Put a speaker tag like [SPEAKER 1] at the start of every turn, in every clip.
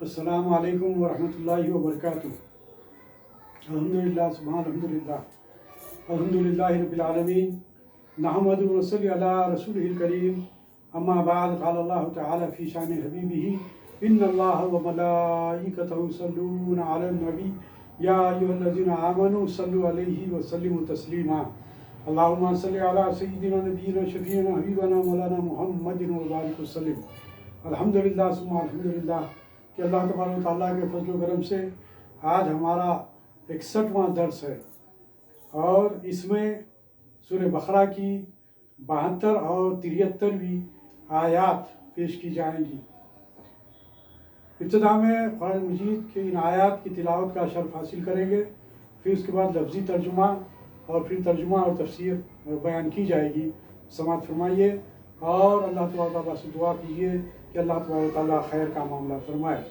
[SPEAKER 1] السلام علیکم ورحمۃ اللہ وبرکاتہ۔ الحمدللہ سبحان الحمدللہ الحمدللہ رب العالمین نحمد و نصلی علی رسولہ الکریم، اما بعد قال اللہ تعالی فی شان حبیبہ ان اللہ و ملائکتہ یصلون علی النبی یا ایھا الذین آمنوا صلوا علیہ وسلموا تسلیما۔ اللہم صلی علی سیدنا نبینا شفیعنا حبیبنا مولانا محمد وبارک وسلم۔ الحمدللہ ثم الحمدللہ کہ اللہ تبارک و تعالیٰ کے فضل و کرم سے آج ہمارا 61واں درس ہے، اور اس میں سورہ بقرہ کی 72 اور 73ویں آیات پیش کی جائیں گی۔ ابتدا میں قرآن مجید کے ان آیات کی تلاوت کا شرف حاصل کریں گے، پھر اس کے بعد لفظی ترجمہ اور پھر ترجمہ اور تفسیر بیان کی جائے گی۔ سماعت فرمائیے اور اللہ تبارک و تعالیٰ سے دعا کیجیے کہ اللہ تبارک و تعالیٰ خیر کا معاملہ فرمائے۔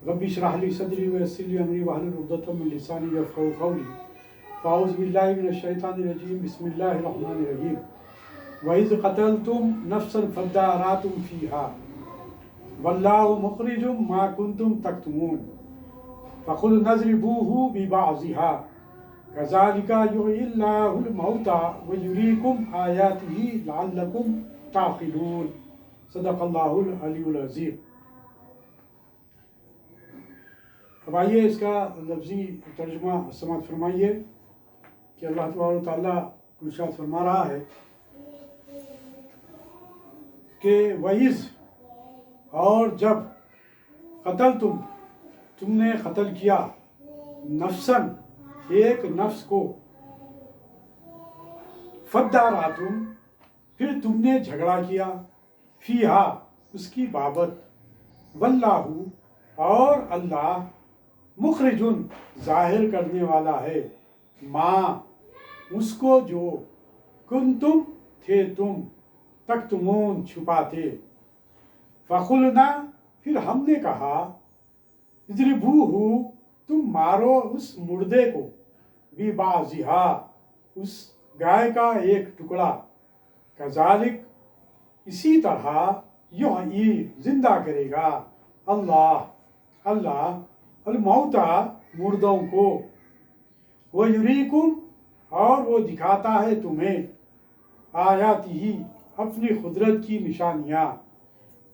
[SPEAKER 1] رب اشرح لی صدری ویسر لی امری واحلل عقدۃ من لسانی یفقہوا قولی۔ فاعوذ باللہ من الشیطان الرجیم، بسم اللہ الرحمن الرحیم۔ وَإِذْ قَتَلْتُمْ نَفْسًا فَادَّارَأْتُمْ فِيهَا وَاللَّهُ مُخْرِجٌ مَا كُنْتُمْ تَكْتُمُونَ فَقُلْنَا اضْرِبُوهُ بِبَعْضِهَا كَذَلِكَ يُحْيِي اللَّهُ الْمَوْتَىٰ وَيُرِيكُمْ آيَاتِهِ لَعَلَّكُمْ تَعْقِلُونَ۔ صدق اللہ العلی العظیم۔ اب آئیے اس کا لفظی ترجمہ سماعت فرمائیے کہ اللہ تبارک و تعالیٰ ارشاد فرما رہا ہے کہ وَإِذْ، اور جب قتل تم نے قتل کیا، نفسن، ایک نفس کو، فَادَّارَأْتُمْ، پھر تم نے جھگڑا کیا، فیہا، اس کی بابت، واللہ، اور اللہ، مخرجن، ظاہر کرنے والا ہے، ما، اس کو جو، کنتم، تھے تم، تکتمون، چھپاتے، فقلنا، پھر ہم نے کہا، اضربوہ، تم مارو اس مردے کو، ببعضھا، اس گائے کا ایک ٹکڑا، کذالک، اسی طرح، یحیی، زندہ کرے گا، اللہ الموتیٰ، مردوں کو، وَیُریکُم، اور وہ دکھاتا ہے تمہیں، آیاتہ، اپنی قدرت کی نشانیاں،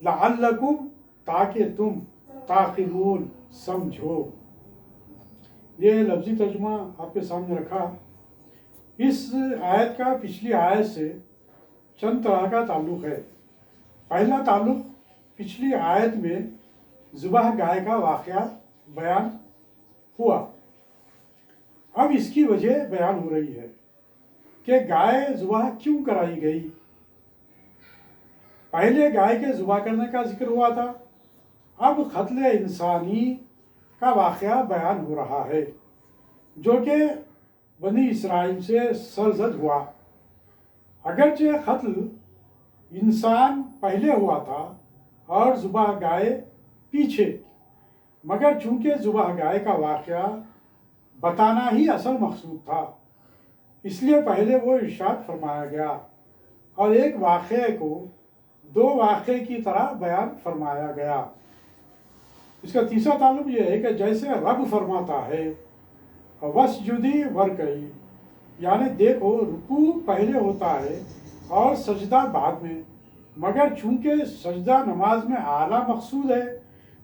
[SPEAKER 1] لعلکم، تاکہ تم، تعقلون، سمجھو۔ یہ لفظی ترجمہ آپ کے سامنے رکھا۔ اس آیت کا پچھلی آیت سے چند طرح کا تعلق ہے۔ پہلا تعلق پچھلی آیت میں ذبح گائے کا واقعہ بیان ہوا، اب اس کی وجہ بیان ہو رہی ہے کہ گائے ذبح کیوں کرائی گئی۔ پہلے گائے کے ذبح کرنے کا ذکر ہوا تھا، اب قتل انسانی کا واقعہ بیان ہو رہا ہے جو کہ بنی اسرائیل سے سرزد ہوا۔ اگرچہ قتل انسان پہلے ہوا تھا اور ذبح گائے پیچھے، مگر چونکہ ذبح گائے کا واقعہ بتانا ہی اصل مقصود تھا، اس لیے پہلے وہ ارشاد فرمایا گیا اور ایک واقعے کو دو واقعے کی طرح بیان فرمایا گیا۔ اس کا تیسرا تعلق یہ ہے کہ جیسے رب فرماتا ہے وَاسْجُدِي وَارْكَعِي، یعنی دیکھو رکوع پہلے ہوتا ہے اور سجدہ بعد میں، مگر چونکہ سجدہ نماز میں اعلیٰ مقصود ہے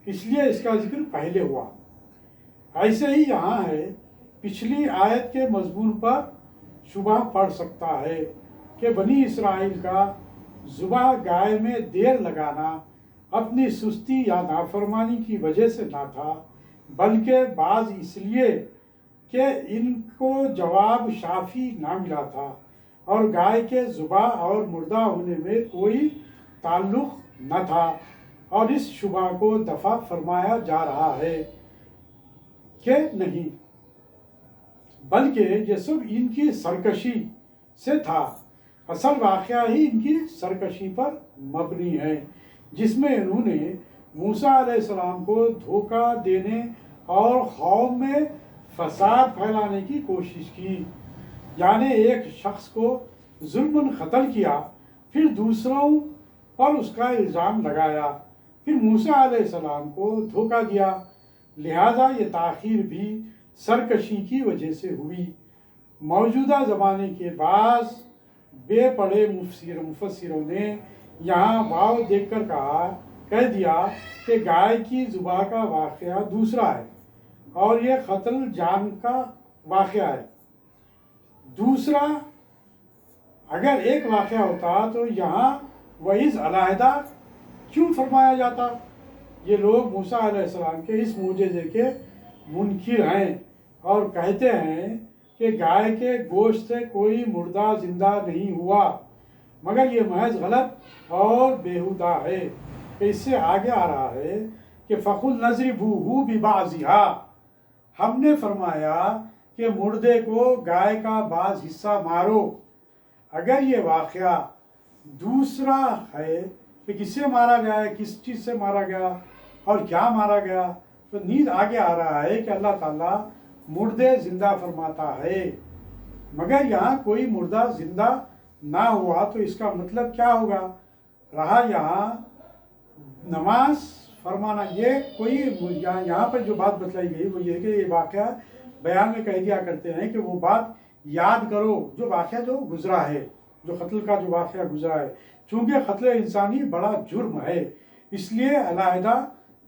[SPEAKER 1] اس لیے اس کا ذکر پہلے ہوا۔ ایسے ہی یہاں ہے، پچھلی آیت کے مضمون پر شبہ پڑ سکتا ہے کہ بنی اسرائیل کا ذبح گائے میں دیر لگانا اپنی سستی یا نافرمانی کی وجہ سے نہ تھا، بلکہ بعض اس لیے کہ ان کو جواب شافی نہ ملا تھا اور گائے کے ذبح اور مردہ ہونے میں کوئی تعلق نہ تھا، اور اس شبہ کو دفع فرمایا جا رہا ہے کہ نہیں، بلکہ یہ سب ان کی سرکشی سے تھا۔ اصل واقعہ ہی ان کی سرکشی پر مبنی ہے، جس میں انہوں نے موسیٰ علیہ السلام کو دھوکہ دینے اور قوم میں فساد پھیلانے کی کوشش کی، یعنی ایک شخص کو ظلماً قتل کیا، پھر دوسروں پر اس کا الزام لگایا، پھر موسیٰ علیہ السلام کو دھوکہ دیا، لہٰذا یہ تاخیر بھی سرکشی کی وجہ سے ہوئی۔ موجودہ زمانے کے بعض بے پڑھے مفسروں نے یہاں واو دیکھ کر کہہ دیا کہ گائے کی ذبح کا واقعہ دوسرا ہے اور یہ قتل جان کا واقعہ ہے دوسرا۔ اگر ایک واقعہ ہوتا تو یہاں وعظ علیحدہ کیوں فرمایا جاتا؟ یہ لوگ موسیٰ علیہ السلام کے اس معجزے کے منکر ہیں اور کہتے ہیں کہ گائے کے گوشت سے کوئی مردہ زندہ نہیں ہوا، مگر یہ محض غلط اور بیہودہ ہے کہ اس سے آگے آ رہا ہے کہ فَقُلْ نَضْرِبُوهُ بِبَعْضِهَا، ہم نے فرمایا کہ مردے کو گائے کا بعض حصہ مارو۔ اگر یہ واقعہ دوسرا ہے کہ کس سے مارا گیا ہے، کس چیز سے مارا گیا اور کیا مارا گیا، تو نیز آگے آ رہا ہے کہ اللہ تعالیٰ مردے زندہ فرماتا ہے، مگر یہاں کوئی مردہ زندہ نہ ہوا، تو اس کا مطلب کیا ہوگا؟ رہا یہاں نماز فرمانا، یہ کوئی یہاں پر جو بات بتلائی گئی وہ یہ کہ یہ واقعہ بیان میں کہہ دیا کرتے ہیں کہ وہ بات یاد کرو جو واقعہ جو گزرا ہے، جو قتل کا جو واقعہ گزرا ہے، چونکہ قتل انسانی بڑا جرم ہے اس لیے علیحدہ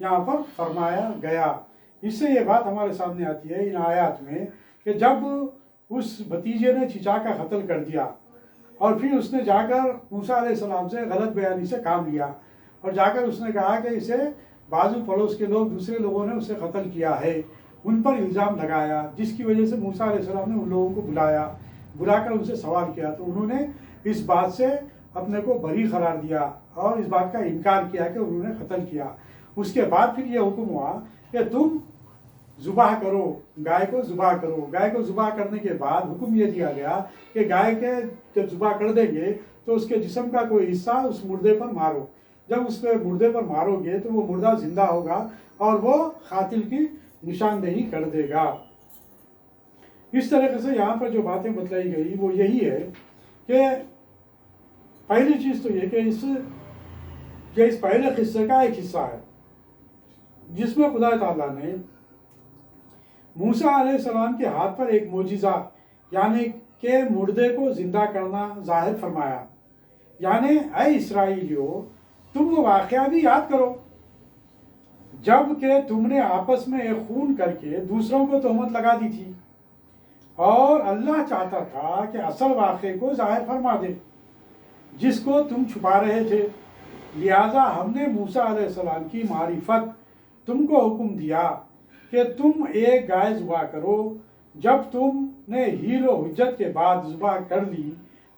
[SPEAKER 1] یہاں پر فرمایا گیا۔ اس سے یہ بات ہمارے سامنے آتی ہے ان آیات میں کہ جب اس بھتیجے نے چچا کا قتل کر دیا اور پھر اس نے جا کر موسیٰ علیہ السلام سے غلط بیانی سے کام لیا اور جا کر اس نے کہا کہ اسے بازو پڑوس کے لوگ دوسرے لوگوں نے اسے قتل کیا ہے، ان پر الزام لگایا، جس کی وجہ سے موسیٰ علیہ السلام نے ان لوگوں کو بلا کر ان سے سوال کیا، تو انہوں نے اس بات سے اپنے کو بری قرار دیا اور اس بات کا انکار کیا کہ انہوں نے قتل کیا۔ اس کے بعد پھر یہ حکم ہوا کہ تم ذبح کرو، گائے کو ذبح کرو۔ گائے کو ذبح کرنے کے بعد حکم یہ دیا گیا کہ گائے کے جب ذبح کر دیں گے تو اس کے جسم کا کوئی حصہ اس مردے پر مارو، جب اس پہ مردے پر مارو گے تو وہ مردہ زندہ ہوگا اور وہ قاتل کی نشاندہی کر دے گا۔ اس طریقے سے یہاں پر جو باتیں بتلائی گئی وہ یہی ہے کہ پہلی چیز تو یہ کہ اس پہلے قصے کا ایک حصہ ہے جس میں خدا تعالیٰ نے موسیٰ علیہ السلام کے ہاتھ پر ایک معجزہ یعنی کہ مردے کو زندہ کرنا ظاہر فرمایا، یعنی اے اسرائیلیو تم وہ واقعہ بھی یاد کرو جب کہ تم نے آپس میں ایک خون کر کے دوسروں کو تہمت لگا دی تھی اور اللہ چاہتا تھا کہ اصل واقعے کو ظاہر فرما دے جس کو تم چھپا رہے تھے، لہٰذا ہم نے موسیٰ علیہ السلام کی معرفت تم کو حکم دیا کہ تم ایک گائے ذبح کرو۔ جب تم نے حیل و حجت کے بعد ذبح کر لی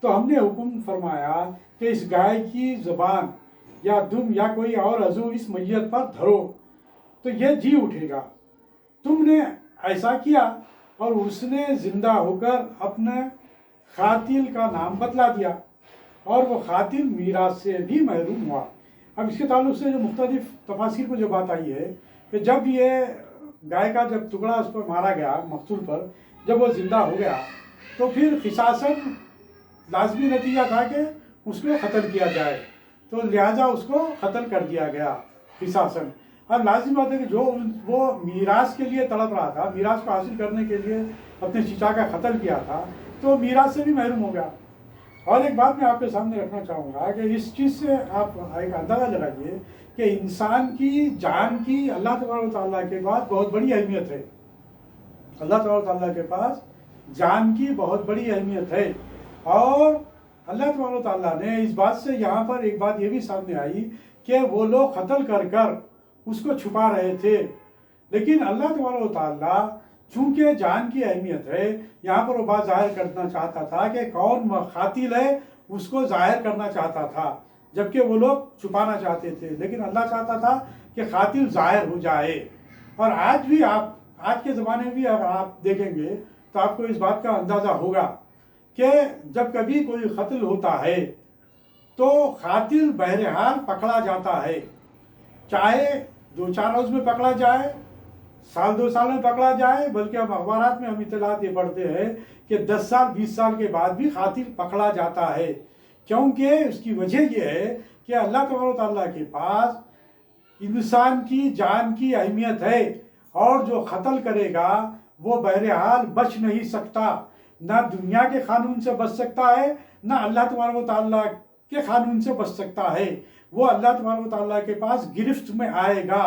[SPEAKER 1] تو ہم نے حکم فرمایا کہ اس گائے کی زبان یا دم یا کوئی اور عضو اس میت پر دھرو تو یہ جی اٹھے گا۔ تم نے ایسا کیا اور اس نے زندہ ہو کر اپنے قاتل کا نام بتلا دیا اور وہ قاتل میراث سے بھی محروم ہوا۔ اب اس کے تعلق سے جو مختلف تفاسیر کو جو بات آئی ہے کہ جب یہ گائے کا جب ٹکڑا اس پر مارا گیا مقتول پر، جب وہ زندہ ہو گیا تو پھر قصاصاً لازمی نتیجہ تھا کہ اس کو قتل کیا جائے، تو لہٰذا اس کو قتل کر دیا گیا قصاصاً۔ اور لازمی بات ہے کہ جو وہ میراث کے لیے تڑپ رہا تھا، میراث کو حاصل کرنے کے لیے اپنے چچا کا قتل کیا تھا، تو میراث سے بھی محروم ہو گیا۔ اور ایک بات میں آپ کے سامنے رکھنا چاہوں گا کہ اس چیز سے آپ ایک اندازہ لگائیے کہ انسان کی جان کی اللہ تبارک و تعالیٰ کے پاس بہت بڑی اہمیت ہے۔ اللہ تبارک و تعالیٰ کے پاس جان کی بہت بڑی اہمیت ہے، اور اللہ تبارک و تعالیٰ نے اس بات سے یہاں پر ایک بات یہ بھی سامنے آئی کہ وہ لوگ قتل کر کر اس کو چھپا رہے تھے، لیکن اللہ تبارک و تعالیٰ چونکہ جان کی اہمیت ہے یہاں پر وہ بات ظاہر کرنا چاہتا تھا کہ کون قاتل ہے اس کو ظاہر کرنا چاہتا تھا، جبکہ وہ لوگ چھپانا چاہتے تھے، لیکن اللہ چاہتا تھا کہ قاتل ظاہر ہو جائے۔ اور آج بھی آج کے زمانے میں بھی اگر آپ دیکھیں گے تو آپ کو اس بات کا اندازہ ہوگا کہ جب کبھی کوئی قتل ہوتا ہے تو قاتل بہرحال پکڑا جاتا ہے، چاہے 2-4 روز میں پکڑا جائے، سال 2 سال میں پکڑا جائے، بلکہ ہم اخبارات میں ہم اطلاعات یہ پڑھتے ہیں کہ 10 سال 20 سال کے بعد بھی قاتل پکڑا جاتا ہے، کیونکہ اس کی وجہ یہ ہے کہ اللہ تبارک و تعالیٰ کے پاس انسان کی جان کی اہمیت ہے، اور جو قتل کرے گا وہ بہرحال بچ نہیں سکتا، نہ دنیا کے قانون سے بچ سکتا ہے، نہ اللہ تبارک و تعالیٰ کے قانون سے بچ سکتا ہے، وہ اللہ تبارک و تعالیٰ کے پاس گرفت میں آئے گا۔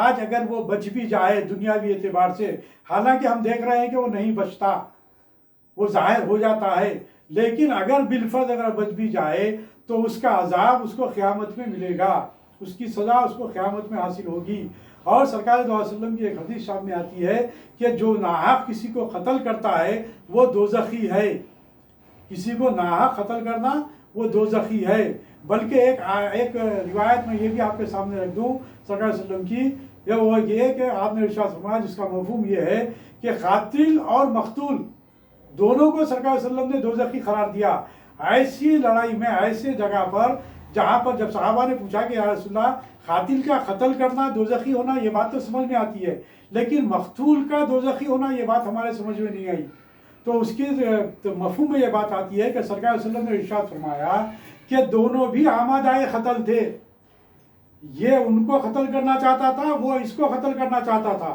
[SPEAKER 1] آج اگر وہ بچ بھی جائے دنیاوی اعتبار سے، حالانکہ ہم دیکھ رہے ہیں کہ وہ نہیں بچتا، وہ ظاہر ہو جاتا ہے، لیکن اگر بالفرض اگر بچ بھی جائے تو اس کا عذاب اس کو قیامت میں ملے گا، اس کی سزا اس کو قیامت میں حاصل ہوگی۔ اور سرکار صلی اللہ علیہ وسلم کی ایک حدیث شام میں آتی ہے کہ جو ناحق کسی کو قتل کرتا ہے وہ دوزخی ہے، کسی کو ناحق قتل کرنا وہ دوزخی ہے۔ بلکہ ایک روایت میں یہ بھی آپ کے سامنے رکھ دوں سرکار صلی اللہ علیہ وسلم کی، وہ یہ کہ آپ نے ارشاد فرمایا جس کا مفہوم یہ ہے کہ قاتل اور مقتول دونوں کو سرکار صلی اللہ علیہ وسلم نے دوزخی قرار دیا۔ ایسی لڑائی میں، ایسے جگہ پر جہاں پر جب صحابہ نے پوچھا کہ یا رسول اللہ قاتل کا قتل کرنا دوزخی ہونا یہ بات تو سمجھ میں آتی ہے، لیکن مقتول کا دوزخی ہونا یہ بات ہمارے سمجھ میں نہیں آئی، تو اس کی مفہوم میں یہ بات آتی ہے کہ سرکار صلی اللہ علیہ وسلم نے ارشاد فرمایا کہ دونوں بھی آمادۂ قتل تھے، یہ ان کو قتل کرنا چاہتا تھا، وہ اس کو قتل کرنا چاہتا تھا،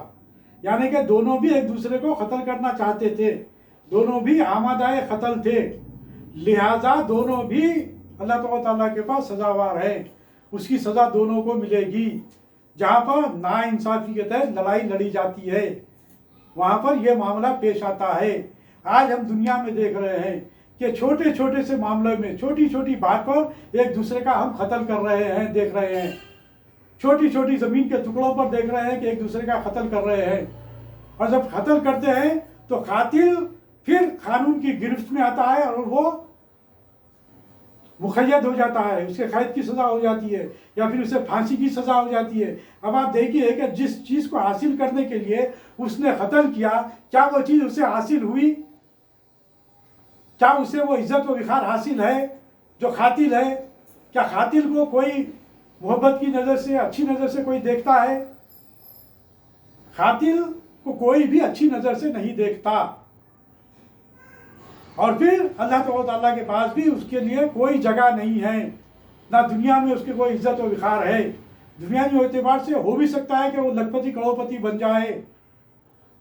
[SPEAKER 1] یعنی کہ دونوں بھی ایک دوسرے کو قتل کرنا چاہتے تھے، دونوں بھی آمادۂ قتل تھے، لہٰذا دونوں بھی اللہ تعالیٰ کے پاس سزاوار ہے، اس کی سزا دونوں کو ملے گی۔ جہاں پر ناانصافی کے تحت لڑائی لڑی جاتی ہے وہاں پر یہ معاملہ پیش آتا ہے۔ آج ہم دنیا میں دیکھ رہے ہیں کہ چھوٹے چھوٹے سے معاملے میں، چھوٹی چھوٹی بات پر ایک دوسرے کا ہم قتل کر رہے ہیں، دیکھ رہے ہیں، چھوٹی چھوٹی زمین کے ٹکڑوں پر دیکھ رہے ہیں کہ ایک دوسرے کا قتل کر رہے ہیں، اور جب قتل کرتے ہیں تو قاتل پھر قانون کی گرفت میں آتا ہے اور وہ مقید ہو جاتا ہے، اسے قید کی سزا ہو جاتی ہے یا پھر اسے پھانسی کی سزا ہو جاتی ہے۔ اب آپ دیکھیے کہ جس چیز کو حاصل کرنے کے لیے اس نے قتل کیا، کیا وہ چیز اسے حاصل ہوئی؟ کیا اسے وہ عزت و وقار حاصل ہے جو قاتل ہے؟ کیا قاتل کو کوئی محبت کی نظر سے، اچھی نظر سے کوئی دیکھتا ہے؟ قاتل کو کوئی بھی اچھی نظر سے نہیں دیکھتا، اور پھر اللہ تعالیٰ کے پاس بھی اس کے لیے کوئی جگہ نہیں ہے، نہ دنیا میں اس کے کوئی عزت و وقار ہے۔ دنیاوی اعتبار سے ہو بھی سکتا ہے کہ وہ لکھپتی کروڑپتی بن جائے،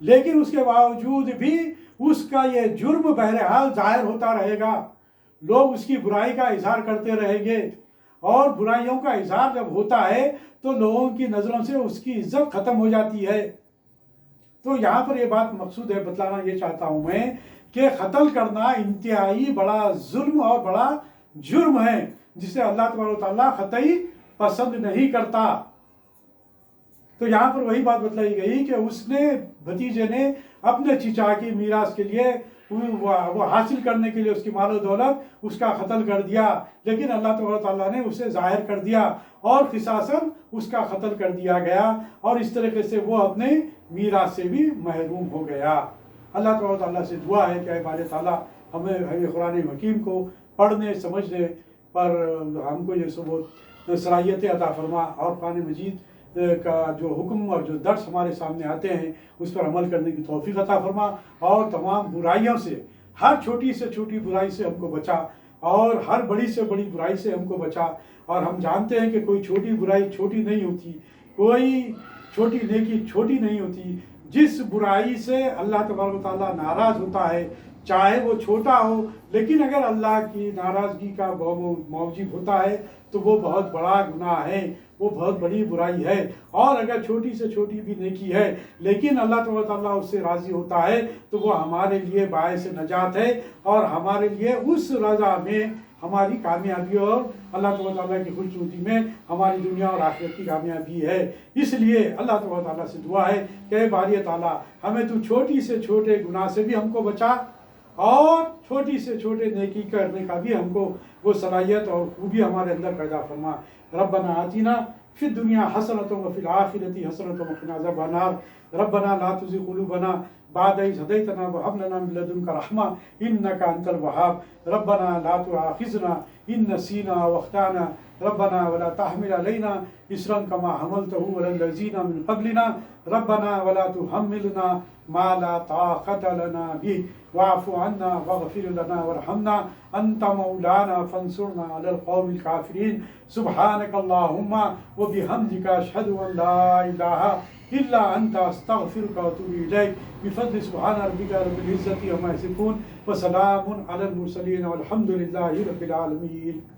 [SPEAKER 1] لیکن اس کے باوجود بھی اس کا یہ جرم بہرحال ظاہر ہوتا رہے گا، لوگ اس کی برائی کا اظہار کرتے رہیں گے، اور برائیوں کا اظہار جب ہوتا ہے تو لوگوں کی نظروں سے اس کی عزت ختم ہو جاتی ہے۔ تو یہاں پر یہ بات مقصود ہے، بتلانا یہ چاہتا ہوں میں کہ قتل کرنا انتہائی بڑا ظلم اور بڑا جرم ہے، جسے اللہ تبارک و تعالیٰ قطعی پسند نہیں کرتا۔ تو یہاں پر وہی بات بتلائی گئی کہ اس نے، بھتیجے نے اپنے چچا کی میراث کے لیے، وہ حاصل کرنے کے لیے اس کی مال و دولت اس کا قتل کر دیا، لیکن اللہ تبارک و تعالیٰ نے اسے ظاہر کر دیا اور قصاصاً اس کا قتل کر دیا گیا، اور اس طریقے سے وہ اپنے میراث سے بھی محروم ہو گیا۔ اللہ تبارک و تعالیٰ سے دعا ہے کہ اے بارے تعالیٰ ہمیں قرآن حکیم کو پڑھنے سمجھنے پر ہم کو یہ سب صلاحیتیں عطا فرما، اور قرآن مجید کا جو حکم اور جو درس ہمارے سامنے آتے ہیں اس پر عمل کرنے کی توفیق عطا فرما، اور تمام برائیوں سے، ہر چھوٹی سے چھوٹی برائی سے ہم کو بچا، اور ہر بڑی سے بڑی برائی سے ہم کو بچا۔ اور ہم جانتے ہیں کہ کوئی چھوٹی برائی چھوٹی نہیں ہوتی، کوئی چھوٹی نیکی چھوٹی نہیں ہوتی۔ جس برائی سے اللہ تبارک و تعالیٰ ناراض ہوتا ہے، چاہے وہ چھوٹا ہو، لیکن اگر اللہ کی ناراضگی کا موجب ہوتا ہے تو وہ بہت بڑا گناہ ہے، وہ بہت بڑی برائی ہے۔ اور اگر چھوٹی سے چھوٹی بھی نیکی ہے لیکن اللہ تبارک و تعالیٰ اس سے راضی ہوتا ہے تو وہ ہمارے لیے باعث نجات ہے، اور ہمارے لیے اس رضا میں ہماری کامیابی اور اللہ تبارک و تعالیٰ کی خوشنودی میں ہماری دنیا اور آخرت کی کامیابی ہے۔ اس لیے اللہ تبارک و تعالیٰ سے دعا ہے کہ اے باری تعالیٰ ہمیں تو چھوٹی سے چھوٹے گناہ سے بھی ہم کو بچا، اور چھوٹی سے چھوٹے نیکی کرنے کا بھی ہم کو وہ صلاحیت اور خوبی ہمارے اندر پیدا فرما۔ ربنا آتنا فی الدنیا حسنۃ وفی الآخرۃ حسنۃ وقنا عذاب النار۔ ربنا لا تزغ قلوبنا بعد إذ هديتنا وهب لنا من لدنك رحمة إنك أنت الوهاب۔ ربنا لا تؤاخذنا إن نسينا واخطأنا ربنا ولا تحمل علينا إصرا كما حملته على الذين من قبلنا ربنا ولا تحملنا ما لا طاقة لنا به واعف عنا واغفر لنا وارحمنا أنت مولانا فانصرنا على القوم الكافرين سبحانك اللهم وبحمدك أشهد أن لا إله إلا أنت أستغفرك وأتوب إليك بفضل سبحان ربك رب العزة عما يصفون وسلام على المرسلين والحمد لله رب العالمين.